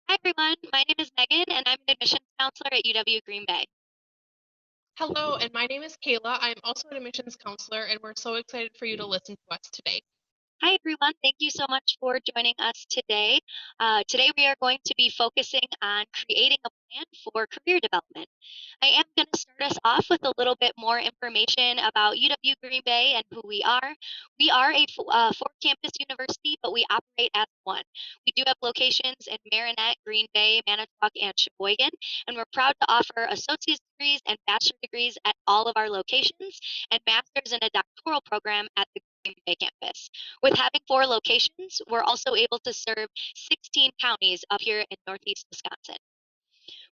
Hi everyone, my name is Megan and I'm an admissions counselor at UW Green Bay. Hello, and my name is Kayla. I'm also an admissions counselor, and we're so excited for you to listen to us today. Hi everyone, thank you so much for joining us today. Today we are going to be focusing on creating a plan for career development. I am going to start us off with a little bit more information about UW Green Bay and who we are. We are a four-campus university, but we operate as one. We do have locations in Marinette, Green Bay, Manitowoc, and Sheboygan, and we're proud to offer associate's degrees and bachelor degrees at all of our locations, and master's and a doctoral program at the Green Bay campus. With having four locations, we're also able to serve 16 counties up here in Northeast Wisconsin.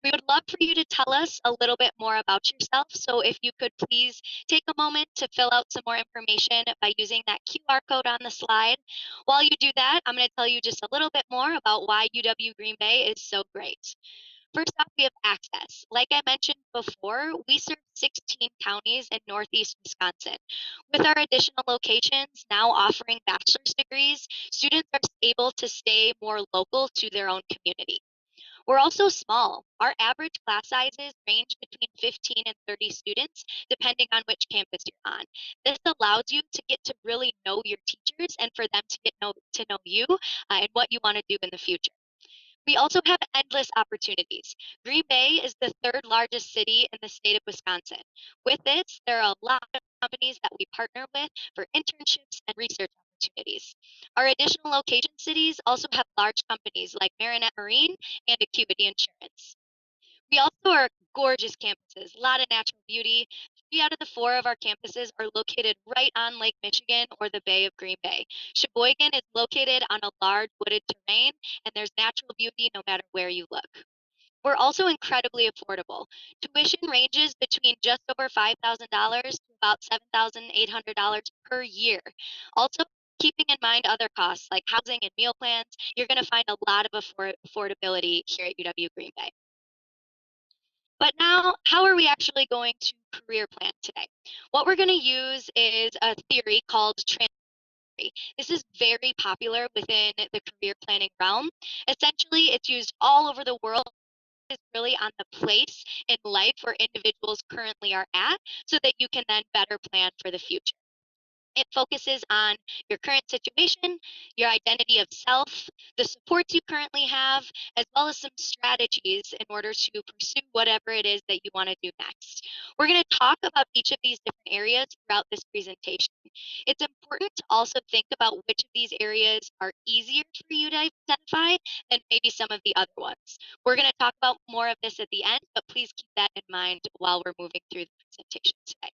We would love for you to tell us a little bit more about yourself. So if you could please take a moment to fill out some more information by using that QR code on the slide. While you do that, I'm going to tell you just a little bit more about why UW Green Bay is so great. First off, we have access. Like I mentioned before, we serve 16 counties in Northeast Wisconsin. With our additional locations now offering bachelor's degrees, students are able to stay more local to their own community. We're also small. Our average class sizes range between 15 and 30 students, depending on which campus you're on. This allows you to get to really know your teachers and for them to get to know you and what you want to do in the future. We also have endless opportunities. Green Bay is the third largest city in the state of Wisconsin. With this, there are a lot of companies that we partner with for internships and research opportunities. Our additional location cities also have large companies like Marinette Marine and Acuity Insurance. We also are gorgeous campuses, a lot of natural beauty. 3 out of the 4 of our campuses are located right on Lake Michigan or the Bay of Green Bay. Sheboygan is located on a large wooded terrain, and there's natural beauty no matter where you look. We're also incredibly affordable. Tuition ranges between just over $5,000 to about $7,800 per year. Also, keeping in mind other costs like housing and meal plans, you're going to find a lot of affordability here at UW Green Bay. But now, how are we actually going to career plan today? What we're going to use is a theory called transition theory. This is very popular within the career planning realm. Essentially, it's used all over the world. Is really on the place in life where individuals currently are at so that you can then better plan for the future. It focuses on your current situation, your identity of self, the supports you currently have, as well as some strategies in order to pursue whatever it is that you want to do next. We're going to talk about each of these different areas throughout this presentation. It's important to also think about which of these areas are easier for you to identify than maybe some of the other ones. We're going to talk about more of this at the end, but please keep that in mind while we're moving through the presentation today.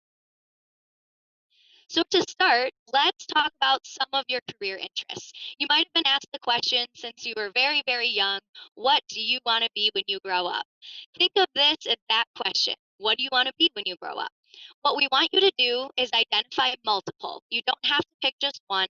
So to start, let's talk about some of your career interests. You might have been asked the question since you were very, very young, what do you want to be when you grow up? Think of this as that question. What do you want to be when you grow up? What we want you to do is identify multiple. You don't have to pick just one,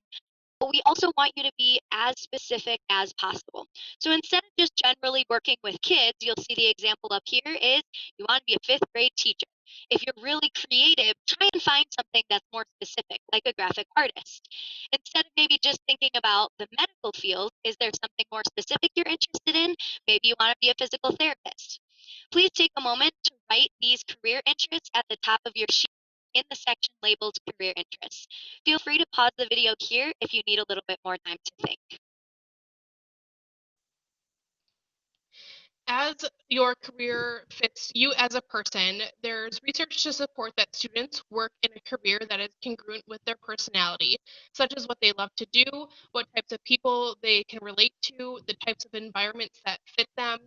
but we also want you to be as specific as possible. So instead of just generally working with kids, you'll see the example up here is you want to be a fifth grade teacher. If you're really creative, try and find something that's more specific, like a graphic artist. Instead of maybe just thinking about the medical field, is there something more specific you're interested in? Maybe you want to be a physical therapist. Please take a moment to write these career interests at the top of your sheet in the section labeled career interests. Feel free to pause the video here if you need a little bit more time to think. As your career fits you as a person, there's research to support that students work in a career that is congruent with their personality, such as what they love to do, what types of people they can relate to, the types of environments that fit them,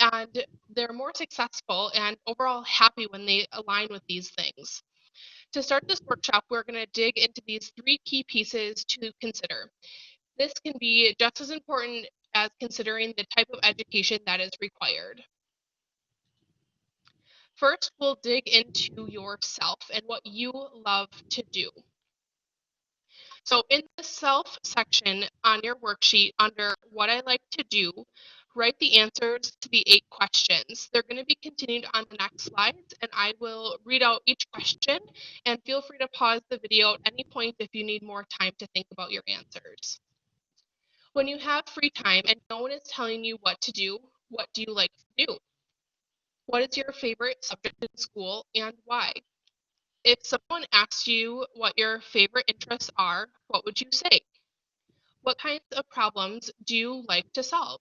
and they're more successful and overall happy when they align with these things. To start this workshop, we're going to dig into these 3 key pieces to consider. This can be just as important as considering the type of education that is required. First, we'll dig into yourself and what you love to do. So in the self section on your worksheet under what I like to do, write the answers to the 8 questions. They're going to be continued on the next slides, and I will read out each question, and feel free to pause the video at any point if you need more time to think about your answers. When you have free time and no one is telling you what to do, what do you like to do? What is your favorite subject in school and why? If someone asked you what your favorite interests are, what would you say? What kinds of problems do you like to solve?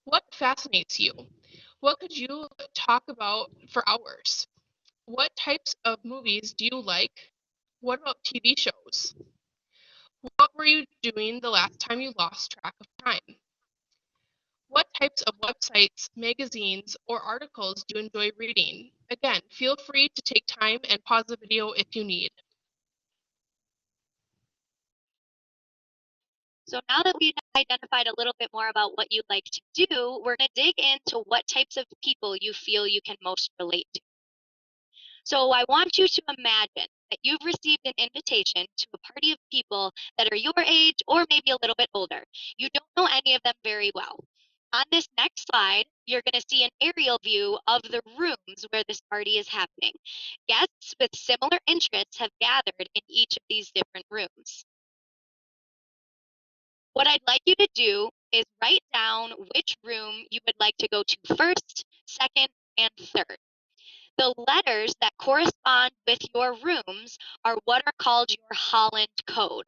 What fascinates you? What could you talk about for hours? What types of movies do you like? What about TV shows? What were you doing the last time you lost track of time? What types of websites, magazines, or articles do you enjoy reading? Again, feel free to take time and pause the video if you need. So now that we've identified a little bit more about what you like to do, we're going to dig into what types of people you feel you can most relate to. So I want you to imagine that you've received an invitation to a party of people that are your age or maybe a little bit older. You don't know any of them very well. On this next slide, you're going to see an aerial view of the rooms where this party is happening. Guests with similar interests have gathered in each of these different rooms. What I'd like you to do is write down which room you would like to go to first, second, and third. The letters that correspond with your rooms are what are called your Holland code.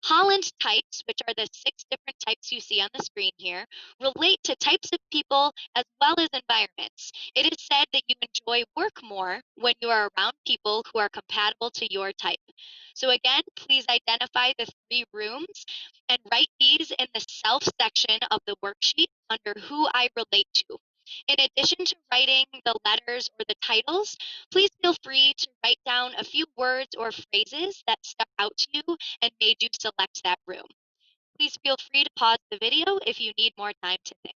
Holland types, which are the 6 different types you see on the screen here, relate to types of people as well as environments. It is said that you enjoy work more when you are around people who are compatible to your type. So again, please identify the 3 rooms and write these in the self section of the worksheet under who I relate to. In addition to writing the letters or the titles, please feel free to write down a few words or phrases that stuck out to you and made you select that room. Please feel free to pause the video if you need more time to think.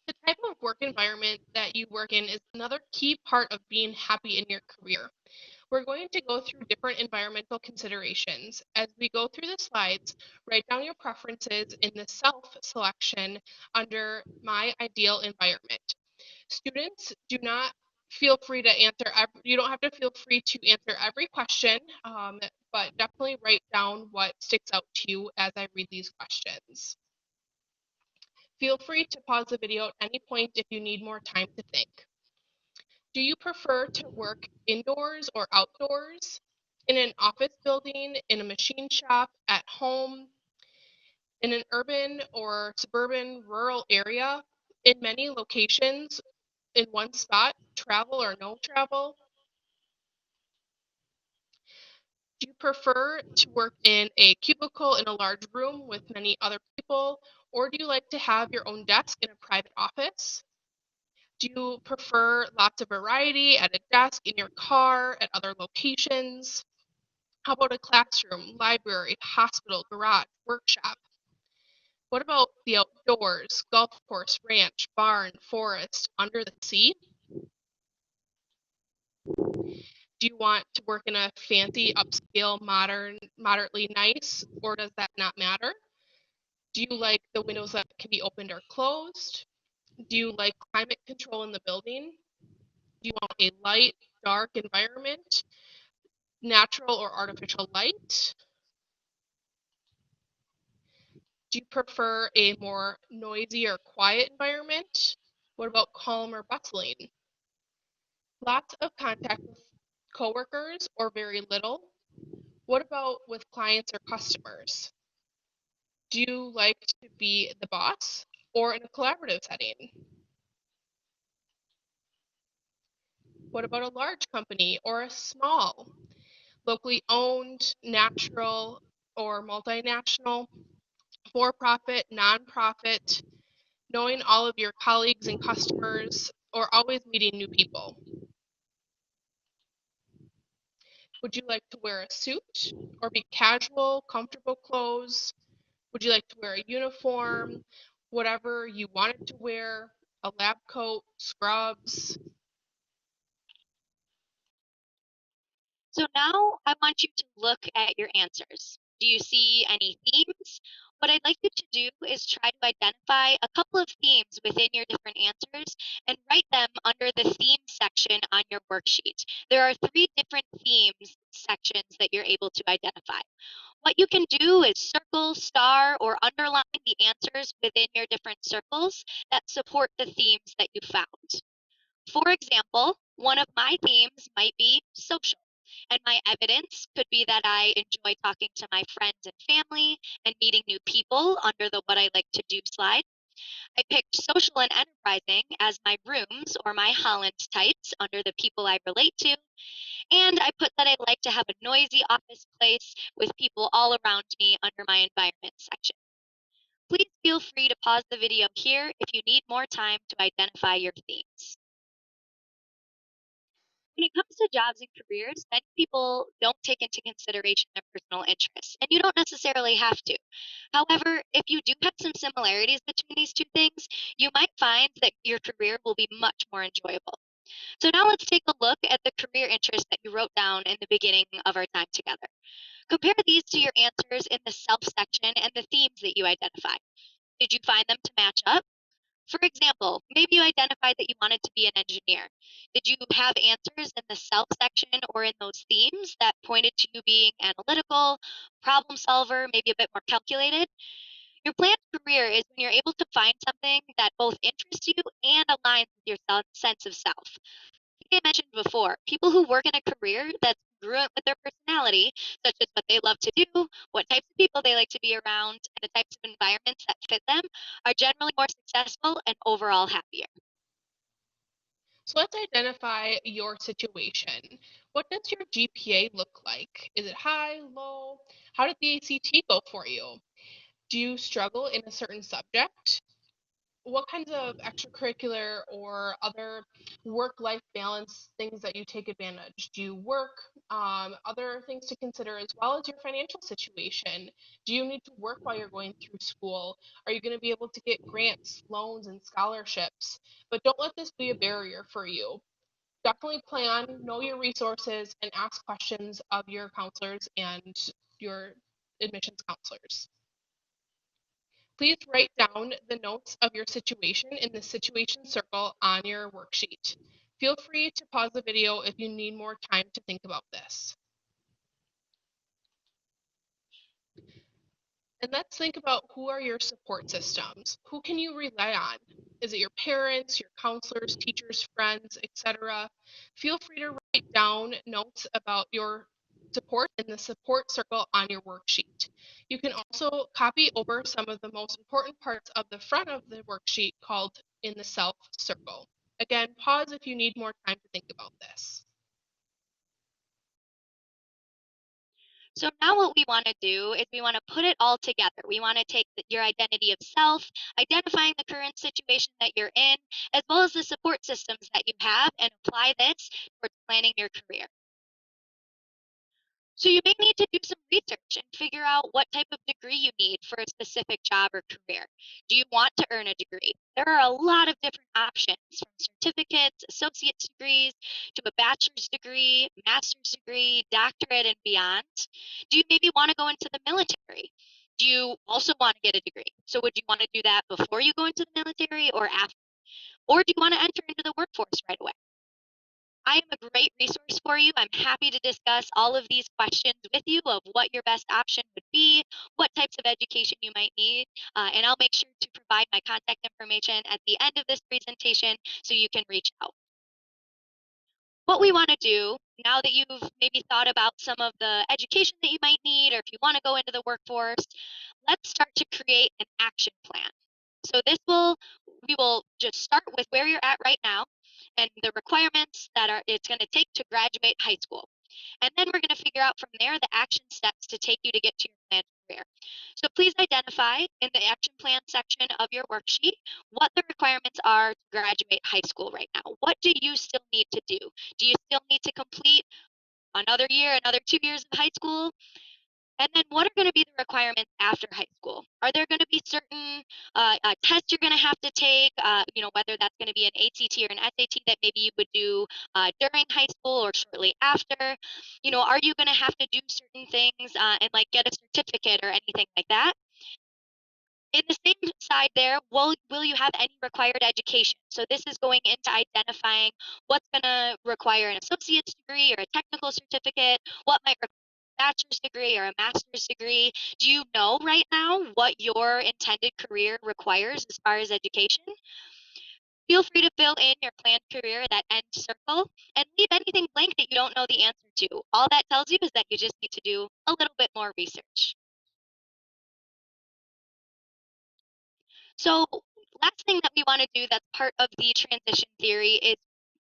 The type of work environment that you work in is another key part of being happy in your career. We're going to go through different environmental considerations. As we go through the slides, write down your preferences in the self selection under my ideal environment. Students, do not feel free to answer, you don't have to feel free to answer every question, but definitely write down what sticks out to you as I read these questions. Feel free to pause the video at any point if you need more time to think. Do you prefer to work indoors or outdoors? In an office building, in a machine shop, at home, in an urban or suburban rural area, in many locations, in one spot, travel or no travel? Do you prefer to work in a cubicle in a large room with many other people, or do you like to have your own desk in a private office? Do you prefer lots of variety at a desk, in your car, at other locations? How about a classroom, library, hospital, garage, workshop? What about the outdoors, golf course, ranch, barn, forest, under the sea? Do you want to work in a fancy, upscale, modern, moderately nice, or does that not matter? Do you like the windows that can be opened or closed? Do you like climate control in the building? Do you want a light, dark environment, natural or artificial light? Do you prefer a more noisy or quiet environment? What about calm or bustling? Lots of contact with coworkers or very little? What about with clients or customers? Do you like to be the boss or in a collaborative setting? What about a large company or a small, locally owned, natural, or multinational, for profit, nonprofit, knowing all of your colleagues and customers, or always meeting new people? Would you like to wear a suit or be casual, comfortable clothes? Would you like to wear a uniform, whatever you wanted to wear, a lab coat, scrubs? So now I want you to look at your answers. Do you see any themes? What I'd like you to do is try to identify a couple of themes within your different answers and write them under the theme section on your worksheet. There are three different themes sections that you're able to identify. What you can do is circle, star, or underline the answers within your different circles that support the themes that you found. For example, one of my themes might be social, and my evidence could be that I enjoy talking to my friends and family and meeting new people under the what I like to do slide. I picked social and enterprising as my rooms or my Holland types under the people I relate to. And I put that I like to have a noisy office place with people all around me under my environment section. Please feel free to pause the video here if you need more time to identify your themes. When it comes to jobs and careers, many people don't take into consideration their personal interests, and you don't necessarily have to. However, if you do have some similarities between these two things, you might find that your career will be much more enjoyable. So now let's take a look at the career interests that you wrote down in the beginning of our time together. Compare these to your answers in the self section and the themes that you identified. Did you find them to match up? For example, maybe you identified that you wanted to be an engineer. Did you have answers in the self section or in those themes that pointed to you being analytical, problem solver, maybe a bit more calculated? Your planned career is when you're able to find something that both interests you and aligns with your sense of self. Like I mentioned before, people who work in a career that's congruent with their personality, such as what they love to do, what types of people they like to be around, and the types of environments that fit them, are generally more successful and overall happier. So let's identify your situation. What does your GPA look like? Is it high, low? How did the ACT go for you? Do you struggle in a certain subject? What kinds of extracurricular or other work-life balance things that you take advantage? Do you work? Other things to consider as well as your financial situation. Do you need to work while you're going through school? Are you going to be able to get grants, loans, and scholarships? But don't let this be a barrier for you. Definitely plan, know your resources, and ask questions of your counselors and your admissions counselors. Please write down the notes of your situation in the situation circle on your worksheet. Feel free to pause the video if you need more time to think about this. And let's think about who are your support systems? Who can you rely on? Is it your parents, your counselors, teachers, friends, etc.? Feel free to write down notes about your support in the support circle on your worksheet. You can also copy over some of the most important parts of the front of the worksheet called in the self circle. Again, pause if you need more time to think about this. So now what we want to do is we want to put it all together. We want to take your identity of self, identifying the current situation that you're in, as well as the support systems that you have, and apply this towards planning your career. So you may need to do some research and figure out what type of degree you need for a specific job or career. Do you want to earn a degree? There are a lot of different options, from certificates, associate's degrees, to a bachelor's degree, master's degree, doctorate, and beyond. Do you maybe want to go into the military? Do you also want to get a degree? So would you want to do that before you go into the military or after? Or do you want to enter into the workforce right away? I am a great resource for you. I'm happy to discuss all of these questions with you of what your best option would be, what types of education you might need, and I'll make sure to provide my contact information at the end of this presentation so you can reach out. What we want to do, now that you've maybe thought about some of the education that you might need, or if you want to go into the workforce, let's start to create an action plan. So we will just start with where you're at right now and the requirements that it's going to take to graduate high school. And then we're going to figure out from there the action steps to take you to get to your planned career. So please identify in the action plan section of your worksheet what the requirements are to graduate high school right now. What do you still need to do? Do you still need to complete another year, another 2 years of high school? And then what are going to be the requirements after high school? Are there going to be certain tests you're going to have to take, whether that's going to be an ACT or an SAT that maybe you would do during high school or shortly after? Are you going to have to do certain things and like get a certificate or anything like that? In the same side there, will you have any required education? So this is going into identifying what's going to require an associate's degree or a technical certificate, what might require a bachelor's degree or a master's degree. Do you know right now what your intended career requires as far as education? Feel free to fill in your planned career, that end circle, and leave anything blank that you don't know the answer to. All that tells you is that you just need to do a little bit more research. So, last thing that we want to do that's part of the transition theory is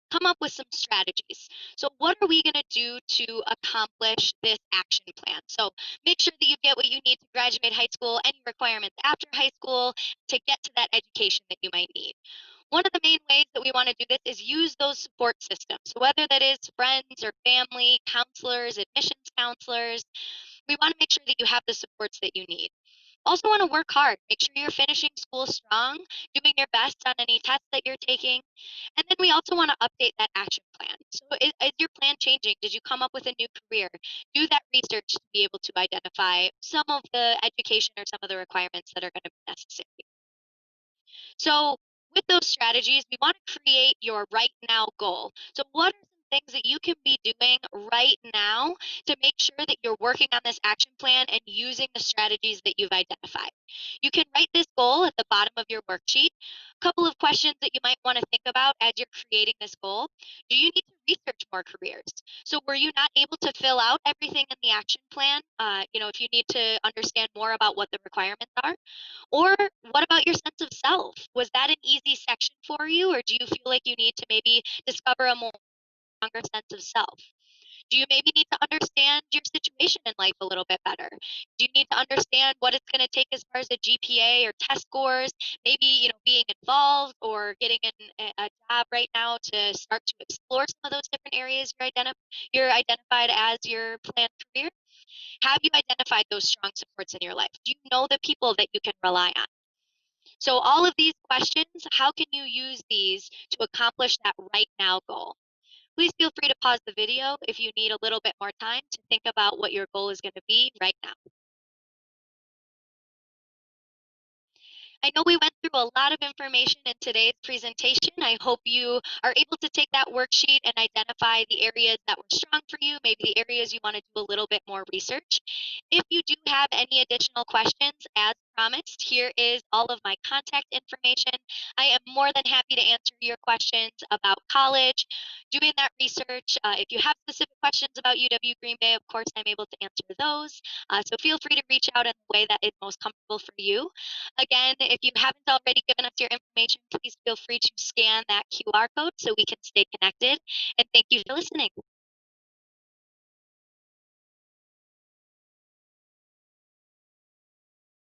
come up with some strategies. So, what are we going to do to accomplish this action plan? So, make sure that you get what you need to graduate high school, any requirements after high school to get to that education that you might need. One of the main ways that we want to do this is use those support systems. So whether that is friends or family, counselors, admissions counselors, we want to make sure that you have the supports that you need. Also want to work hard. Make sure you're finishing school strong, doing your best on any tests that you're taking. And then we also want to update that action plan. So is your plan changing? Did you come up with a new career? Do that research to be able to identify some of the education or some of the requirements that are going to be necessary. So with those strategies, we want to create your right now goal. So what are some things that you can be doing right now to make sure that you're working on this action plan and using the strategies that you've identified? You can write this goal at the bottom of your worksheet. A couple of questions that you might want to think about as you're creating this goal. Do you need to research more careers? So were you not able to fill out everything in the action plan? If you need to understand more about what the requirements are, or what about your sense of self? Was that an easy section for you, or do you feel like you need to maybe discover a more stronger sense of self? Do you maybe need to understand your situation in life a little bit better? Do you need to understand what it's going to take as far as a GPA or test scores? Maybe, being involved or getting in a job right now to start to explore some of those different areas you're identified as your planned career? Have you identified those strong supports in your life? Do you know the people that you can rely on? So all of these questions, how can you use these to accomplish that right now goal? Please feel free to pause the video if you need a little bit more time to think about what your goal is going to be right now. I know we went through a lot of information in today's presentation. I hope you are able to take that worksheet and identify the areas that were strong for you, maybe the areas you want to do a little bit more research. If you do have any additional questions, as promised, here is all of my contact information. I am more than happy to answer your questions about college, doing that research. If you have specific questions about UW Green Bay, of course, I'm able to answer those. So feel free to reach out in the way that is most comfortable for you. Again, if you haven't already given us your information, please feel free to scan that QR code so we can stay connected. And thank you for listening.